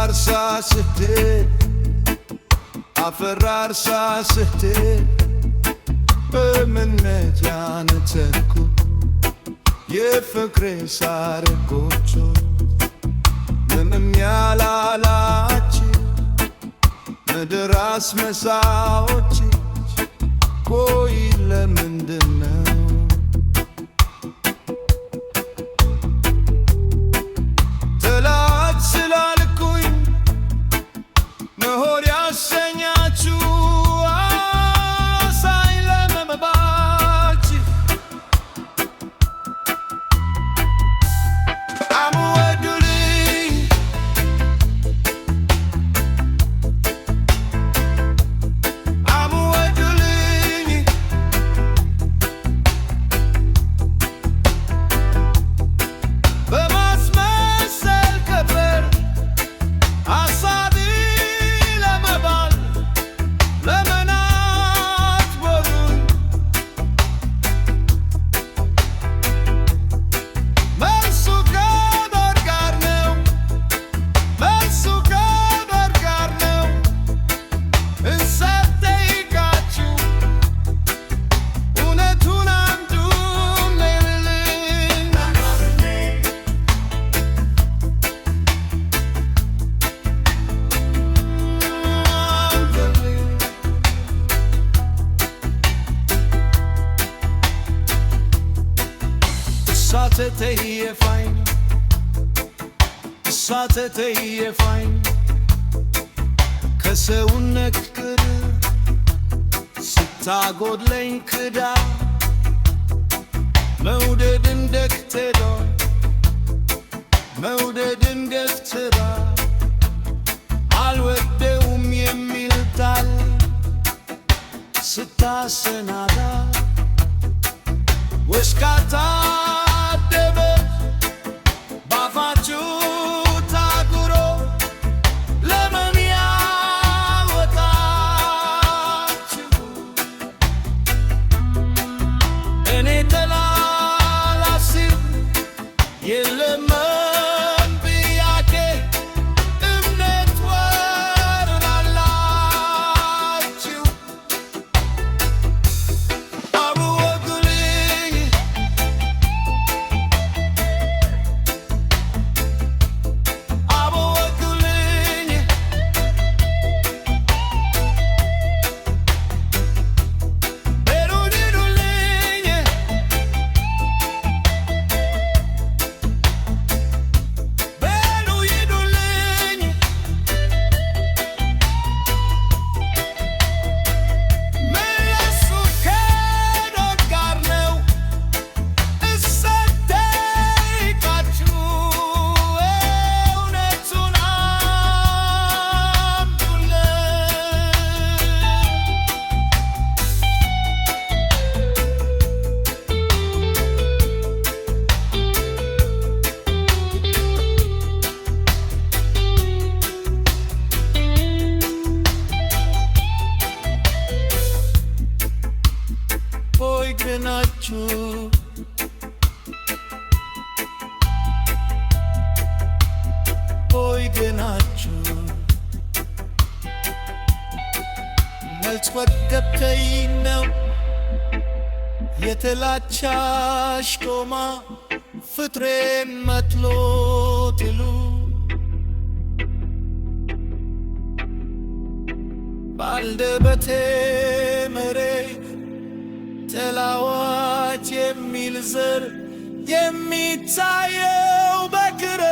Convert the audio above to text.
አፈራርሳ ስትል አፈራርሳ ስትል በእምነት ያነተኩ የፍቅሬ ሳር ጎጆ ምንም ያላላች ምድር አስመሳዎች ቆይ ለምንድነው ተላት ስላልኩኝ ነሆር ያሰኛችሁ አሳይ ለመባች አምወዱልኝ አምወዱልኝ በማስመሰል ከበር አሳቢ ለመባል ለመናት ቦሩን መልሱ ከበር ጋር ነው መልሱ ከበር ጋር ነው እንሰት ጠይቃችሁ እውነቱን አንዱን ልልኝ ሳትተየፋኝ ከሰውነት ክር ስታጎድለኝ ክዳ መውደድን ደክትራ መውደድን ገፍትራ አልወደውም የሚል ጣል ስታሰናዳ ወስካታ ደበ ባፋችሁ ታጉሮ ለምን ያወጣችሁ እኔ ተላላሲብ የለም ብያቄ እምነት ወርናላችሁ አብወጉልኝ አብወጉልኝ በሩድዱልኝ በሩይዱልኝ መለሱ ከዶር ጋር ነው እሰት ጠይቃችሁ እውነቱን አምጡልኝ ሆይ ግናችሁ ሆይ ግናችሁ መልስ ወገብተይ ነው የተላቻሽ ቆማ ፍጥሬን መጥሎት ይሉ ባልደበቴ መሬት ተላዋች የሚል ዘር የሚታየው በክረ